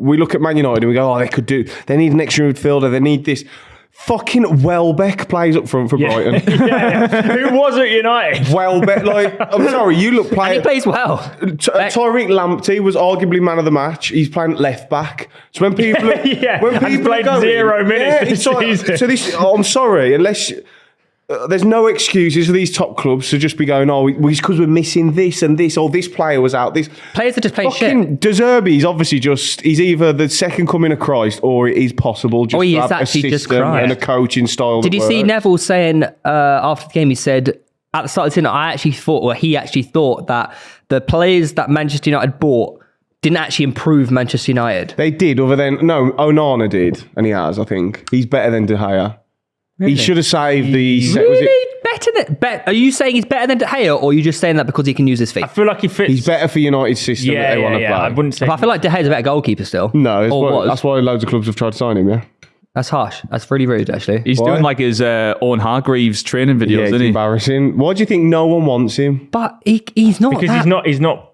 we look at Man United and we go, they need an extra midfielder, they need this. Fucking Welbeck plays up front for Brighton. Who was at United? Welbeck, I'm sorry, you look playing. And he plays well. Tyreek Lamptey was arguably man of the match. He's playing left back. So when people, when people played 0 minutes this season. I'm sorry, unless. There's no excuses for these top clubs to just be going, it's because we're missing this and this, or this player was out. This players are just playing shit. De Zerbi's obviously he's either the second coming of Christ, or it is possible just he to is have a actually just system Christ. and a coaching style. Did you see Neville saying after the game? He said at the start of the season, he actually thought that the players that Manchester United bought didn't actually improve Manchester United. They did, other than Onana did, and he has. I think he's better than De Gea. Really? He should have saved the... Are you saying he's better than De Gea, or are you just saying that because he can use his feet? I feel like he fits... He's better for United's system that they want to play. I wouldn't say... I feel like De Gea's a better goalkeeper still. No, that's why loads of clubs have tried to sign him, yeah? That's harsh. That's really rude, actually. He's doing like his Owen Hargreaves training videos, isn't he? Embarrassing. Why do you think no one wants him? But he's not because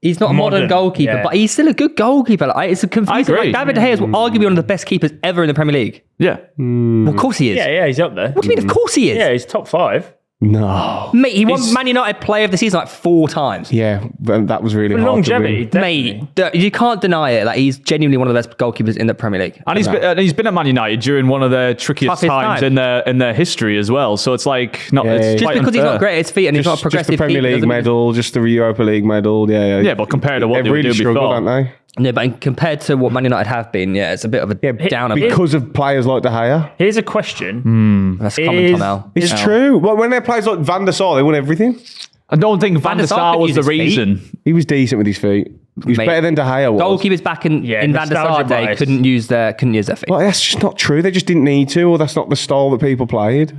he's not a modern goalkeeper, but he's still a good goalkeeper. It's a confusing. Like, David De Gea is arguably one of the best keepers ever in the Premier League. Yeah. Well, of course he is. Yeah, he's up there. What do you mean, of course he is? Yeah, he's top 5. No. Mate, he won Man United Player of the Season like 4 times. Yeah, that was really hard longevity, to win. Mate, you can't deny it. Like, he's genuinely one of the best goalkeepers in the Premier League. And he's been at Man United during one of the trickiest times in their history as well. So it's like... Just because he's not great at his feet and he's not a progressive... Just the Premier League medal, just the Europa League medal, Yeah, but compared to what they were doing before... Aren't they? Yeah, but compared to what Man United have been, it's a bit of a downer. Because of players like De Gea. Here's a question. That's common, Tom L. It's true. Well, when they players like Van der Sar, they won everything. I don't think Van der Sar was the reason. He was decent with his feet. He was better than De Gea was. Goalkeepers back in Van der Sar day couldn't use their feet. Well, that's just not true. They just didn't need to, or that's not the style that people played.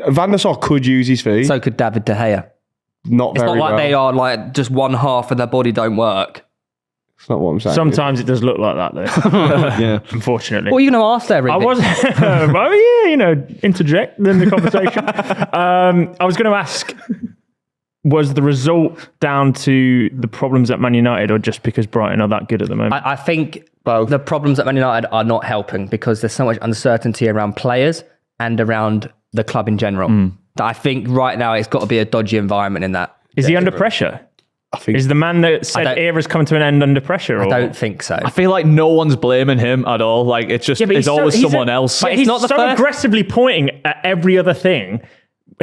Van der Sar could use his feet. So could David De Gea. It's not like they are like just one half of their body don't work. That's not what I'm saying. Sometimes it does look like that, though. Yeah. Unfortunately. What are you going to ask there, Rick? I was... interject in the conversation. I was going to ask, was the result down to the problems at Man United or just because Brighton are that good at the moment? I think both. The problems at Man United are not helping because there's so much uncertainty around players and around the club in general. That I think right now it's got to be a dodgy environment in that. Is he under pressure? Is the man that said era's come to an end under pressure? I don't think so. I feel like no one's blaming him at all. Like it's just it's always someone else. But he's not so aggressively pointing at every other thing.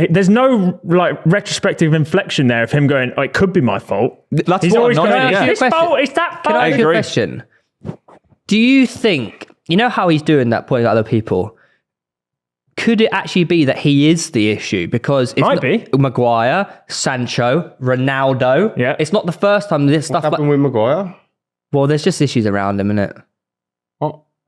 There's no retrospective inflection there of him going, it could be my fault. That's he's what always I'm going, not it's fault, it's that fault. Can I ask you a question? Do you think, how he's doing that, pointing at other people? Could it actually be that he is the issue? Because it's be Maguire, Sancho, Ronaldo. Yeah, it's not the first time this stuff happened with Maguire. Well, there's just issues around him, innit?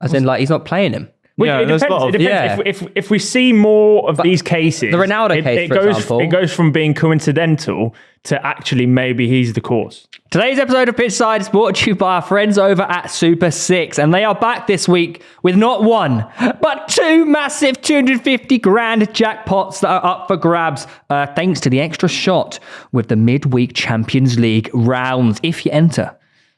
As in, he's not playing him. Well, it depends. If we see more of these cases, the Ronaldo case, for example, it goes from being coincidental to actually maybe he's the cause. Today's episode of Pitchside is brought to you by our friends over at Super 6, and they are back this week with not one, but 2 massive 250 grand jackpots that are up for grabs, thanks to the extra shot with the midweek Champions League rounds, if you enter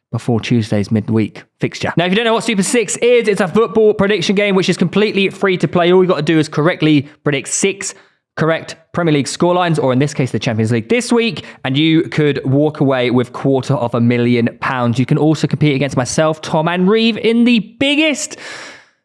before Tuesday's midweek fixture. Now, if you don't know what Super 6 is, it's a football prediction game which is completely free to play. All you got to do is correctly predict 6 correct Premier League scorelines, or in this case, the Champions League this week, and you could walk away with £250,000. You can also compete against myself, Tom, and Reeve in the biggest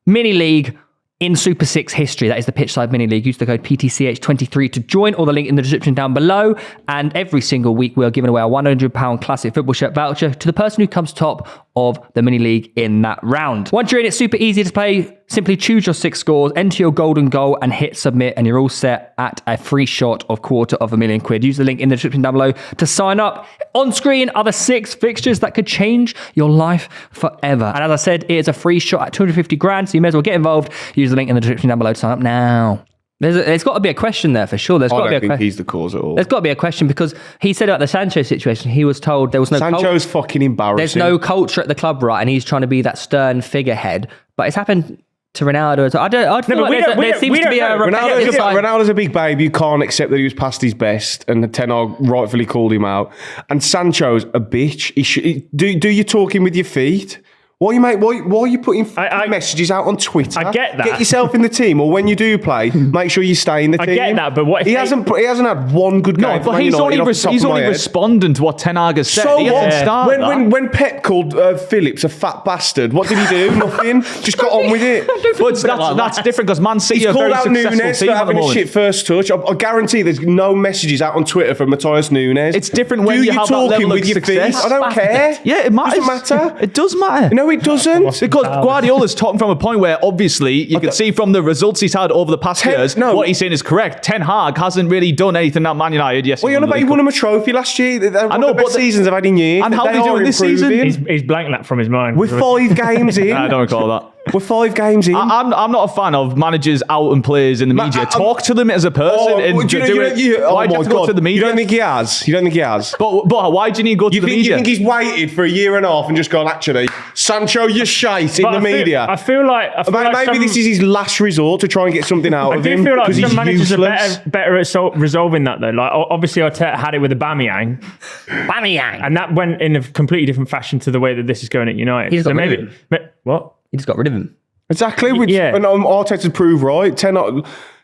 mini league in Super 6 history. That is the Pitchside Mini League. Use the code PTCH23 to join, or the link in the description down below. And every single week, we are giving away a £100 classic football shirt voucher to the person who comes top of the mini league in that round. Once you're in, it's super easy to play. Simply choose your 6 scores, enter your golden goal, and hit submit, and you're all set at a free shot of £250,000. Use the link in the description down below to sign up. On screen are the 6 fixtures that could change your life forever. And as I said, it is a free shot at 250 grand, so you may as well get involved. Use the link in the description down below to sign up now. There's got to be a question there for sure. I don't think he's the cause at all. There's got to be a question because he said about the Sancho situation, he was told there was no Sancho's fucking embarrassing. There's no culture at the club, right? And he's trying to be that stern figurehead. But it's happened to Ronaldo as well. There seems to be a... Ronaldo's a big babe. You can't accept that he was past his best, and Ten Hag rightfully called him out. And Sancho's a bitch. Do you talking with your feet? Why are you putting messages out on Twitter? I get that. Get yourself in the team, or when you do play, make sure you stay in the team. I get that, but what if he hasn't had one good game? No, but he's only responding to what Ten Hag has said. So he hasn't started when Pep called Phillips a fat bastard, what did he do? Nothing. Just got on with it. But that's different because Man City are very successful Nunes team for at the having a moment. shit first touch. I guarantee there's no messages out on Twitter from Matthias Nunes. It's different when you have that level of success. I don't care. Yeah, it matters. Doesn't matter. It does matter. No, it doesn't. Because Guardiola's talking from a point where obviously you can see from the results he's had over the past years, what he's saying is correct. Ten Hag hasn't really done anything at Man United. Yes, well, he won him a trophy last year. I know, but seasons I've had in years. And how are they doing this season? He's blanked that from his mind. We're 5 games in. I don't recall that. We're 5 games in. I'm not a fan of managers out and players in the media. Talk to them as a person. Why do you have to go to the media? You don't think he has? But why do you need to go to the media? You think he's waited for a year and a half and just gone, actually, Sancho, you're shite in the media? I feel like maybe this is his last resort to try and get something out of him. I do feel like some managers useless. are better at resolving that, though. Like, obviously, Arteta had it with Aubameyang. And that went in a completely different fashion to the way that this is going at United. He's got rid of him. What? He just got rid of him. Exactly. And Arteta's proved right.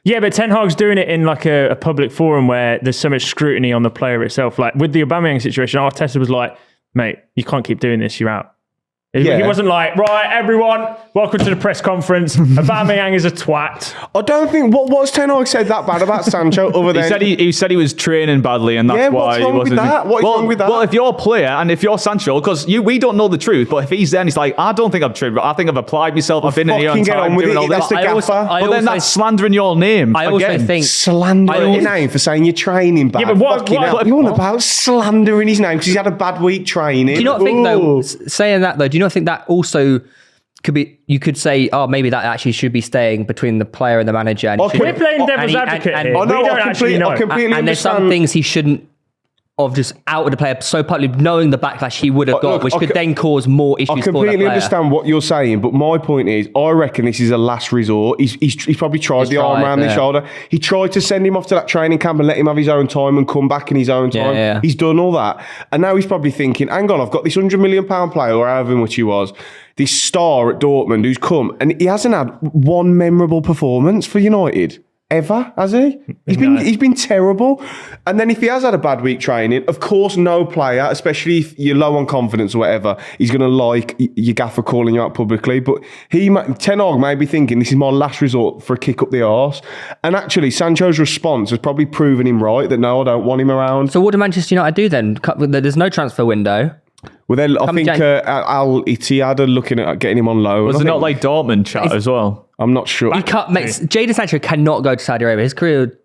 Yeah, but Ten Hag's doing it in like a public forum where there's so much scrutiny on the player itself. Like with the Aubameyang situation, Arteta was like, mate, you can't keep doing this, you're out. He wasn't like, right, everyone, welcome to the press conference. Aubameyang is a twat. I don't think, what's Ten Hag said that bad about Sancho other than... He said he was training badly and that's why he wasn't... With that? What is wrong with that? Well, if you're a player and if you're Sancho, because we don't know the truth, but if he's there and he's like, I don't think I've trained, but I think I've applied myself, I've been in here on time doing all this. That's the gaffer. But then that's slandering your name. I also think... Slandering your name for saying you're training bad. Yeah, but what you're on about slandering his name because he's had a bad week training. Do you not think, though, saying that, though, do you not think that also could be, you could say, oh, maybe that actually should be staying between the player and the manager. And we're playing devil's advocate here. I completely and there's some things he shouldn't have just outed the player so partly knowing the backlash he would have got, which could then cause more issues for that player. I completely understand what you're saying, but my point is, I reckon this is a last resort. He's probably tried the arm around the shoulder. He tried to send him off to that training camp and let him have his own time and come back in his own time. Yeah. He's done all that. And now he's probably thinking, hang on, I've got this £100 million player, or however much he was, this star at Dortmund who's come, and he hasn't had one memorable performance for United. Ever, has he? He's been terrible. And then if he has had a bad week training, of course no player, especially if you're low on confidence or whatever, he's going to like your gaffer calling you out publicly. But Ten Hag may be thinking, this is my last resort for a kick up the arse. And actually, Sancho's response has probably proven him right, that no, I don't want him around. So what do Manchester United do then? There's no transfer window. Well, then I think Al Ittihad are looking at getting him on loan. Was it not like Dortmund chat as well? I'm not sure. Jadon Sancho cannot go to Saudi Arabia. His career would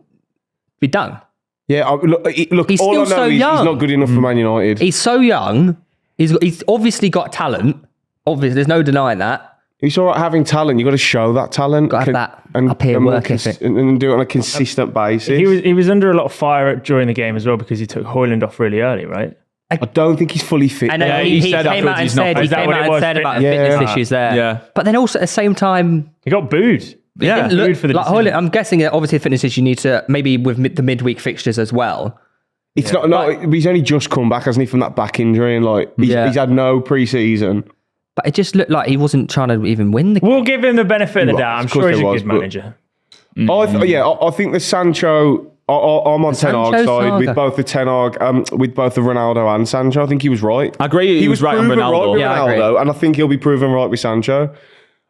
be done. Yeah, look. He's all still I know so is young. he's not good enough for Man United. He's so young. He's obviously got talent. Obviously, there's no denying that. It's all right having talent. You've got to show that talent. Got to have that up here work ethic. And do it on a consistent basis. He was under a lot of fire during the game as well because he took Højlund off really early, right? I don't think he's fully fit. And he came out and said about the fitness issues there. Yeah. But then also at the same time... He got booed. Yeah. Booed for the decision. Højlund, I'm guessing that obviously a fitness issue need to, maybe with the midweek fixtures as well. It's not, he's only just come back, hasn't he, from that back injury, and he's had no pre-season. But it just looked like he wasn't trying to even win the game. We'll give him the benefit of the doubt. I'm sure he's a good manager. I think the Sancho... I'm on Ten Hag's side with both the Ten Hag, with both the Ronaldo and Sancho. I think he was right. I agree. He was right on Ronaldo. Right with Ronaldo, and I think he'll be proven right with Sancho.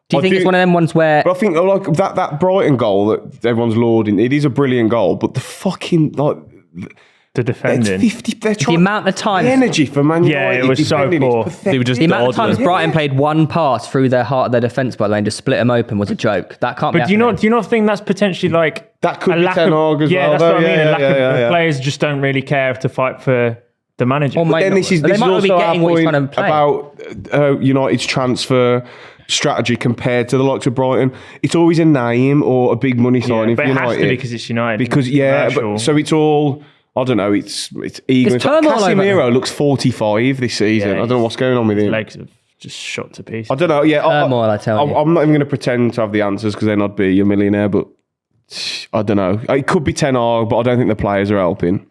Do you think it's one of them ones where... But I think like that Brighton goal that everyone's lauding, it is a brilliant goal, but the fucking the defending. The amount of time... The energy for Man United. Yeah, it was so poor. They were just the amount of times Brighton played one pass through their heart of their defence, by the way, and just split them open was a joke. That can't be happening. But do you not think that's potentially like... That could be Ten Hag as well. Yeah, that's what I mean. A lack of players just don't really care to fight for the manager. But then this is also our point about United's transfer strategy compared to the likes of Brighton. It's always a name or a big money signing for United. But it has to be because it's United. Because so it's all... I don't know. It's eager. Casemiro looks 45 this season. I don't know what's going on with him. His legs have just shot to pieces. I don't know. Yeah, I tell you. I'm not even going to pretend to have the answers because then I'd be a millionaire. But I don't know. It could be Ten Hag, but I don't think the players are helping.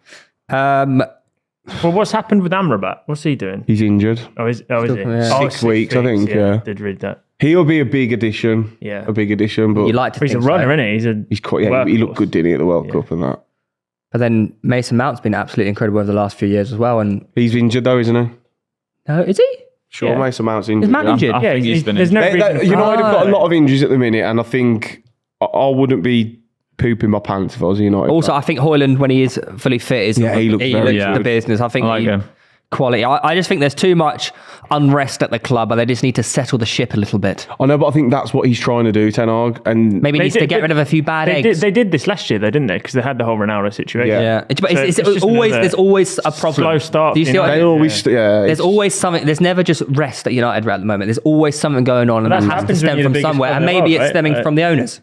Well, what's happened with Amrabat? What's he doing? He's injured. Oh, is he? Yeah. Oh, 6 weeks, I think. Yeah. Did read that. He'll be a big addition. Yeah. A big addition. But You like to He's a think so. runner, isn't he? he's quite. Yeah, he looked good, didn't he, at the World Cup and that. But then Mason Mount's been absolutely incredible over the last few years as well. And He's injured though, isn't he? no, is he? Sure, Yeah. Mason Mount's injured. Is Mount injured? I think he's been There's no reason. United have got a lot of injuries at the minute, and I think I wouldn't be pooping my pants if I was a United. Also, I think Højlund, when he is fully fit, is he looks very the good. business. I think I like him. quality. I just think there's too much unrest at the club, and they just need to settle the ship a little bit. I know, but I think that's what he's trying to do, Ten Hag. And Maybe They needs to did- get rid of a few bad eggs. They did this last year, though, didn't they? Because they had the whole Ronaldo situation. Yeah, but So it's it's just always another there's always a problem. slow start, Do you see what I they mean? always, There's it's- always something. There's never just rest at United at the moment. There's always something going on, and But that that has to happens when stem you're the from biggest somewhere. club And in the maybe world, it's stemming right? from the owners.